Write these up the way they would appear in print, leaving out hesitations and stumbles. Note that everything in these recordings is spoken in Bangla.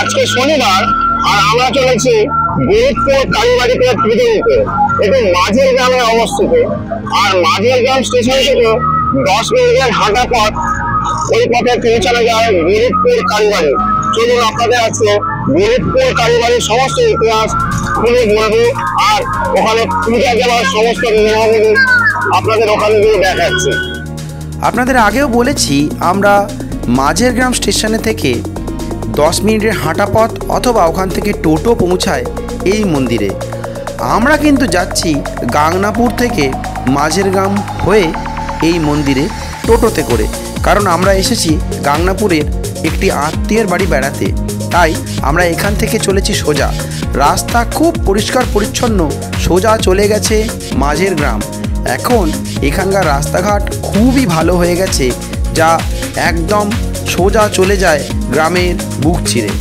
আজকে শনিবার আর আমরা চলেছি গরিবপুর কালীবাড়িতে পুজো দিতে। এটি মাঝের গ্রামে অবস্থিত। আর মাঝের গ্রাম স্টেশন থেকে 10 মিনিটের হাঁটা পথ। ওই পথে পৌঁছানো যায় গরিবপুর কালীবাড়ি। চলুন আপনাদের আজকে গরিবপুর কালীবাড়ির সমস্ত ইতিহাস খুলে বলবো, আর ওখানে পূজা দেওয়ার সমস্ত নিয়মাবলী আপনাদের ওখানে গিয়ে দেখাচ্ছি। আপনাদের আগেও বলেছি, আমরা মাঝের গ্রাম স্টেশনে থেকে 10 মিনিটের হাঁটা পথ অথবা ওখান থেকে টোটো পৌঁছায় এই মন্দিরে। আমরা কিন্তু যাচ্ছি গাংনাপুর থেকে মাঝের গ্রাম হয়ে এই মন্দিরে টোটোতে করে, কারণ আমরা এসেছি গাংনাপুরের একটি আত্মীয়ের বাড়ি বেড়াতে। তাই আমরা এখান থেকে চলেছি সোজা। রাস্তা খুব পরিষ্কার পরিচ্ছন্ন, সোজা চলে গেছে মাঝের গ্রাম। এখন এখানকার রাস্তাঘাট খুবই ভালো হয়ে গেছে, যা একদম সোজা চলে যায় গ্রামের বুক চিরে।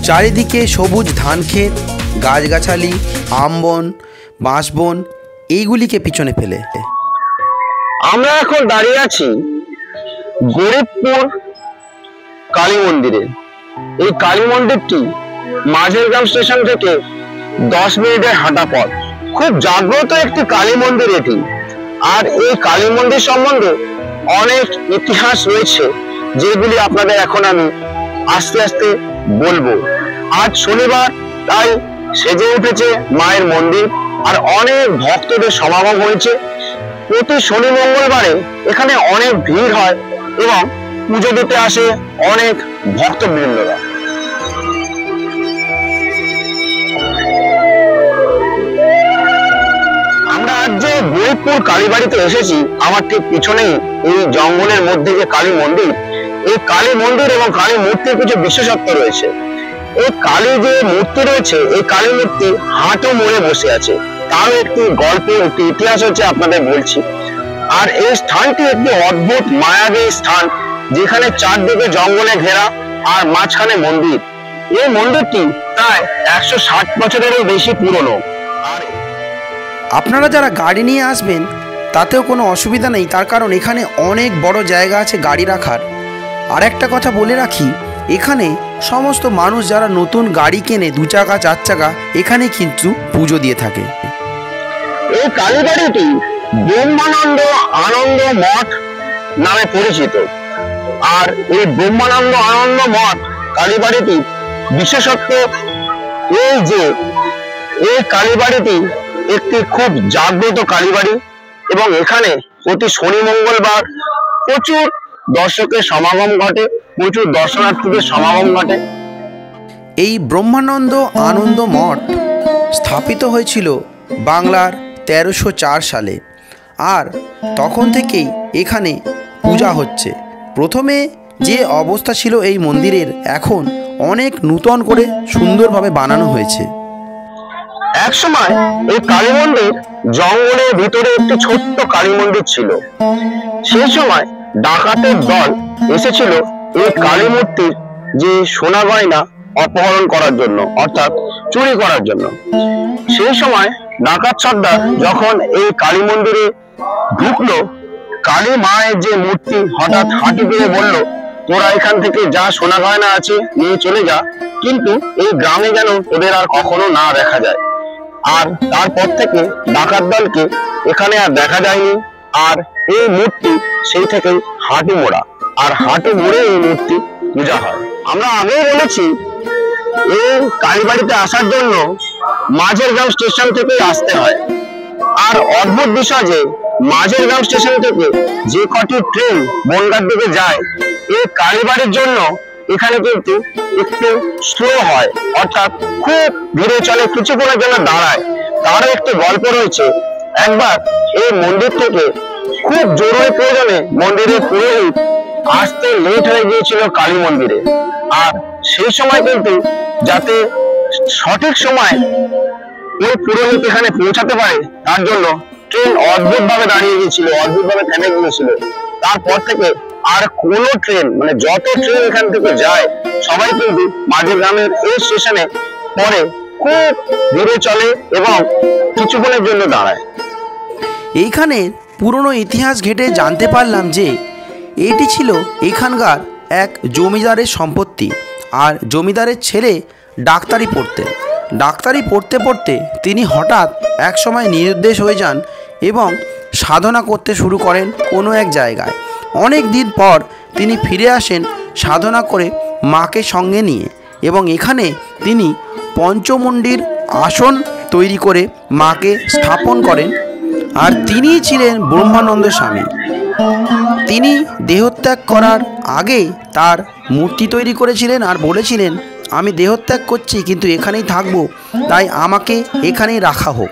চারিদিকে সবুজ ধান ক্ষেত, গাছগাছালি, আমবন, বাঁশবন, এইগুলিকে পিছনে ফেলে। আমরা এখন দাঁড়িয়ে আছি গরিবপুর কালী মন্দিরে। এই কালী মন্দিরটি মাঝের গ্রাম স্টেশন থেকে 10 মিনিটের হাঁটা পথ। খুব জাগ্রত একটি কালী মন্দির এটি। আর এই কালী মন্দির সম্বন্ধে অনেক ইতিহাস রয়েছে, যেগুলি আপনাদের এখন আমি আস্তে আস্তে বলবো। আজ শনিবার, তাই সেজে উঠেছে মায়ের মন্দির, আর অনেক ভক্তদের সমাগম হয়েছে। প্রতি শনি মঙ্গলবারে এখানে অনেক ভিড় হয় এবং পুজো দিতে আসে অনেক ভক্তবৃন্দরা। আমরা আজ যে গরিবপুর কালীবাড়িতে এসেছি, আমার ঠিক পিছনেই এই জঙ্গলের মধ্যে যে কালী মন্দির, এই কালী মন্দির এবং কালী মূর্তির কিছু বিশেষত্ব রয়েছে। এই কালী যে মূর্তি রয়েছে, এই কালী মূর্তি হাঁটু মুড়ে বসে আছে। তারও একটি গল্প, একটি ইতিহাস হচ্ছে আপনাদের বলছি। আর এই স্থানটি একটি অদ্ভুত মায়াবী স্থান, যেখানে চারদিকে জঙ্গলে ঘেরা আর মাঝখানে মন্দির। এই মন্দিরটি প্রায় 160 বছরেরও বেশি পুরনো। আর আপনারা যারা গাড়ি নিয়ে আসবেন তাতেও কোনো অসুবিধা নেই, তার কারণ এখানে অনেক বড় জায়গা আছে গাড়ি রাখার। আর একটা কথা বলে রাখি, এখানে সমস্ত মানুষ যারা নতুন গাড়ি কেনে, 2 চাকা 4 চাকা, এখানে কিন্তু পুজো দিয়ে থাকে। এই কালীবাড়িটি ব্রহ্মানন্দ আনন্দ মঠ নামে পরিচিত। আর এই ব্রহ্মানন্দ আনন্দ মঠ কালীবাড়িটি বিশেষত্ব এই যে এই কালীবাড়িটি একটি খুব জাগ্রত কালীবাড়ি, এবং এখানে প্রতি শনি মঙ্গলবার প্রচুর দর্শকের সমাগম ঘটে, প্রচুর দর্শনার্থীদের সমাগম ঘটে। এই ব্রহ্মানন্দ আনন্দ মঠ স্থাপিত হয়েছিল বাংলার 1304 সালে। আর তখন থেকেই এখানে পূজা হচ্ছে। প্রথমে যে অবস্থা ছিল এই মন্দিরের, এখন অনেক নূতন করে সুন্দরভাবে বানানো হয়েছে। এক সময় এই কালী মন্দির জঙ্গলের ভিতরে একটি ছোট্ট কালী মন্দির ছিল। সেই সময় ডাকাতের দল এসেছিল এই কালী মূর্তির যে সোনা গয়না অপহরণ করার জন্য, অর্থাৎ চুরি করার জন্য। সেই সময় ডাকাত সর্দার যখন এই কালী মন্দিরে ঢুকলো, কালী মায়ের যে মূর্তি হঠাৎ হাঁটু গেড়ে বলল, তোরা এখান থেকে যা সোনা গয়না আছে নিয়ে চলে যা, কিন্তু এই গ্রামে যেন তোদের আর কখনো না দেখা যায়। আর তারপর থেকে ডাকাত দলকে এখানে আর দেখা যায়নি। আর এই মূর্তি সেই থেকে হাঁটু মোড়া, আর হাঁটু মুড়ে এই মূর্তি পূজা হয়। আমরা আগেই বলেছি, এই কালীবাড়িতে আসার জন্য মাঝের গ্রাম স্টেশন থেকে আসতে হয়। আর অদ্ভুত বিষয় যে মাঝের গ্রাম স্টেশন থেকে যে কটি ট্রেন বনগাঁর দিকে যায়, এই কালীবাড়ির জন্য এখানে কিন্তু একটু স্লো হয়, অর্থাৎ খুব ধীরে চলে, কিছুক্ষণের জন্য দাঁড়ায়। তারও একটি গল্প রয়েছে। একবার এই মন্দির থেকে খুব জরুরি প্রয়োজনে মন্দিরের পুরোহিত আসতে লেট হয়ে গিয়েছিল কালী মন্দিরে। আর সেই সময় কিন্তু যাতে সঠিক সময় ওই পুরোহিত এখানে পৌঁছাতে পারে, তার জন্য ট্রেন অদ্ভুত ভাবে দাঁড়িয়ে গিয়েছিল, অদ্ভুত ভাবে থেমে গিয়েছিল। তারপর থেকে আর কোন ট্রেন, মানে যত ট্রেন এখান থেকে যায়, সবাই কিন্তু মাঝের গ্রামের এই স্টেশনে পরে খুব ধীরে চলে এবং কিছুক্ষণের জন্য দাঁড়ায়। এইখানে পুরনো ইতিহাস ঘেঁটে জানতে পারলাম যে এটি ছিল এখানকার এক জমিদারের সম্পত্তি। আর জমিদারের ছেলে ডাক্তারি পড়তেন। ডাক্তারি পড়তে পড়তে তিনি হঠাৎ এক সময় নিরুদ্দেশ হয়ে যান এবং সাধনা করতে শুরু করেন কোনো এক জায়গায়। অনেক দিন পর তিনি ফিরে আসেন সাধনা করে মাকে সঙ্গে নিয়ে, এবং এখানে তিনি পঞ্চমুণ্ডির আসন তৈরি করে মাকে স্থাপন করেন। আর তিনিই ছিলেন ব্রহ্মানন্দ স্বামী। তিনি দেহত্যাগ করার আগে তার মূর্তি তৈরি করেছিলেন আর বলেছিলেন, আমি দেহত্যাগ করছি কিন্তু এখানেই থাকবো, তাই আমাকে এখানেই রাখা হোক।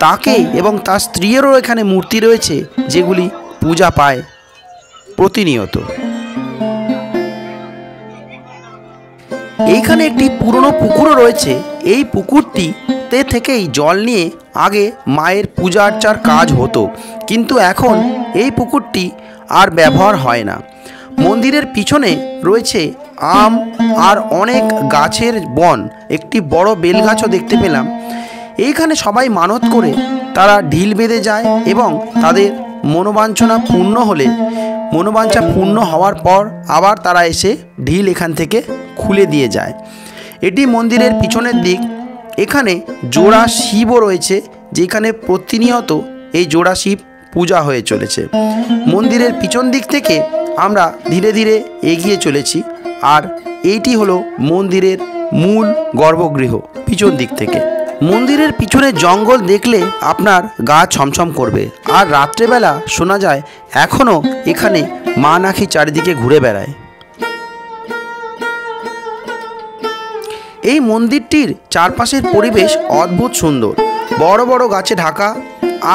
তাকে এবং তার স্ত্রীরও এখানে মূর্তি রয়েছে যেগুলি পূজা পায় প্রতিনিয়ত। এইখানে একটি পুরনো পুকুরও রয়েছে। এই পুকুরটিতে থেকেই জল নিয়ে আগে মায়ের পূজা আর্চার কাজ হতো, কিন্তু এখন এই পুকুরটি আর ব্যবহার হয় না। মন্দিরের পিছনে রয়েছে আম আর অনেক গাছের বন, একটি বড় বেলগাছও দেখতে পেলাম। এইখানে সবাই মানত করে তারা ঢিল বেঁধে যায় এবং তাদের মনোবাঞ্ছনা পূর্ণ হলে, মনোবাঞ্ছা পূর্ণ হওয়ার পর আবার তারা এসে ঢিল এখান থেকে খুলে দিয়ে যায়। এটি মন্দিরের পিছনের দিক। এখানে জোড়া শিবও রয়েছে, যেখানে প্রতিনিয়ত এই জোড়া শিব পূজা হয়ে চলেছে। মন্দিরের পিছন দিক থেকে আমরা ধীরে ধীরে এগিয়ে চলেছি, আর এইটি হলো মন্দিরের মূল গর্ভগৃহ। পিছন দিক থেকে মন্দিরের পিছনে জঙ্গল দেখলে আপনার গা ছমছম করবে, আর রাত্রেবেলা শোনা যায় এখনও এখানে মা নাকি চারিদিকে ঘুরে বেড়ায়। এই মন্দিরটির চারপাশের পরিবেশ অদ্ভুত সুন্দর, বড় বড় গাছে ঢাকা,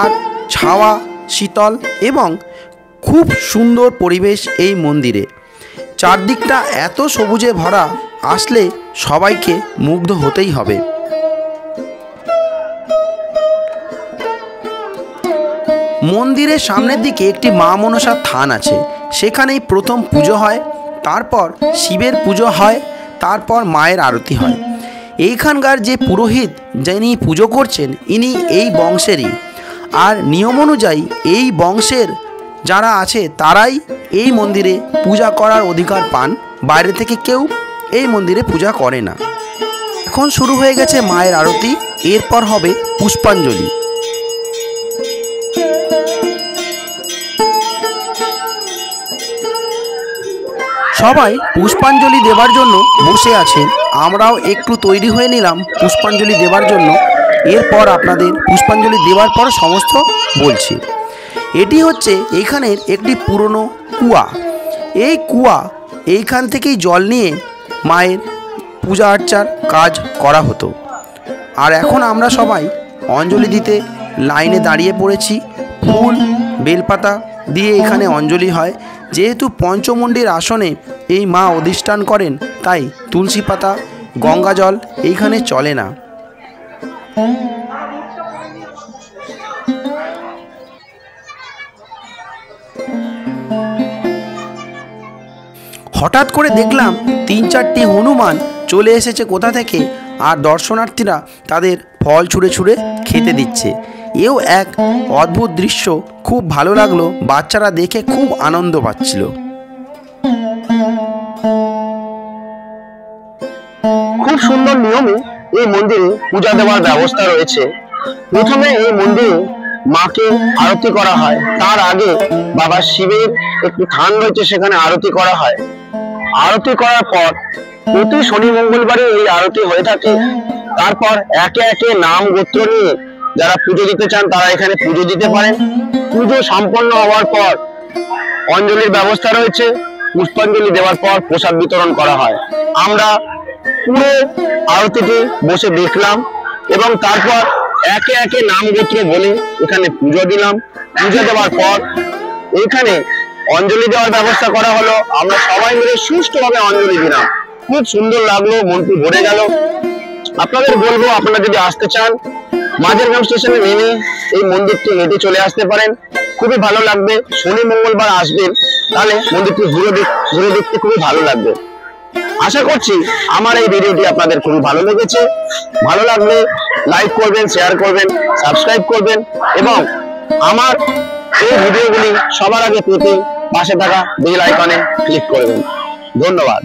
আর ছাওয়া শীতল এবং খুব সুন্দর পরিবেশ এই মন্দিরে। চারদিকটা এত সবুজে ভরা, আসলে সবাইকে মুগ্ধ হতেই হবে। মন্দিরের সামনের দিকে একটি মা মনসার থান আছে, সেখানেই প্রথম পুজো হয়, তারপর শিবের পুজো হয়, তারপর মায়ের আরতি হয়। এইখানকার যে পুরোহিত যিনি পুজো করছেন, ইনি এই বংশেরই, আর নিয়ম অনুযায়ী এই বংশের যারা আছে তারাই এই মন্দিরে পূজা করার অধিকার পান। বাইরে থেকে কেউ এই মন্দিরে পূজা করে না। এখন শুরু হয়ে গেছে মায়ের আরতি, এরপর হবে পুষ্পাঞ্জলি। সবাই পুষ্পাঞ্জলি দেওয়ার জন্য বসে আছেন, আমরাও একটু তৈরি হয়ে নিলাম পুষ্পাঞ্জলি দেওয়ার জন্য। এরপর আপনাদের পুষ্পাঞ্জলি দেওয়ার পর সমস্ত বলছি। এটি হচ্ছে এইখানের একটি পুরনো কুয়া। এই কুয়া, এইখান থেকেই জল নিয়ে মায়ের পূজা আর্চার কাজ করা হতো। আর এখন আমরা সবাই অঞ্জলি দিতে লাইনে দাঁড়িয়ে পড়েছি। ফুল বেলপাতা দিয়ে এখানে অঞ্জলি হয়। যেহেতু পঞ্চমুণ্ডির আসনে এই মা অধিষ্ঠান করেন, তাই তুলসী পাতা গঙ্গা জল এইখানে চলে না। হঠাৎ করে দেখলাম 3-4টি হনুমান চলে এসেছে কোথা থেকে, আর দর্শনার্থীরা তাদের ফল ছুঁড়ে ছুঁড়ে খেতে দিচ্ছে। এও এক অদ্ভুত দৃশ্য, খুব ভালো লাগলো। বাচ্চারা দেখে খুব আনন্দ পাচ্ছিল। খুব সুন্দর নিয়মে এই মন্দিরে পূজা দেওয়ার ব্যবস্থা রয়েছে। প্রথমে এই মন্দিরে মাকে আরতি করা হয়, তার আগে বাবা শিবের একটি থান রয়েছে, সেখানে আরতি করা হয়। আরতি করার পর প্রতি শনি মঙ্গলবারে এই আরতি হয়ে থাকে। তারপর একে একে নাম গোত্র নিয়ে যারা পুজো দিতে চান তারা এখানে পুজো দিতে পারেন। পুজো সম্পন্ন হওয়ার পর অঞ্জলির ব্যবস্থা রয়েছে। পুষ্পাঞ্জলি দেওয়ার পর প্রসাদ বিতরণ করা হয়। আমরা পুরো আরতিটি বসে দেখলাম এবং তারপর একে একে নাম গোত্র বলে এখানে পুজো দিলাম। পুজো দেওয়ার পর এখানে অঞ্জলি দেওয়ার ব্যবস্থা করা হলো। আমরা সবাই মিলে সুষ্ঠুভাবে অঞ্জলি দিলাম। খুব সুন্দর লাগলো, মনটি ভরে গেল। আপনাদের বলবো, আপনারা যদি আসতে চান মাঝের গ্রাম স্টেশনে নেমে এই মন্দিরটি হেঁটে চলে আসতে পারেন। খুবই ভালো লাগবে। শনি মঙ্গলবার আসবেন, তাহলে মন্দিরটি ঘুরে দেখতে খুবই ভালো লাগবে। আশা করছি আমার এই ভিডিওটি আপনাদের খুবই ভালো লেগেছে। ভালো লাগলে লাইক করবেন, শেয়ার করবেন, সাবস্ক্রাইব করবেন এবং আমার এই ভিডিওগুলি সবার আগে পেতে পাশে থাকা বেল আইকনে ক্লিক করবেন। ধন্যবাদ।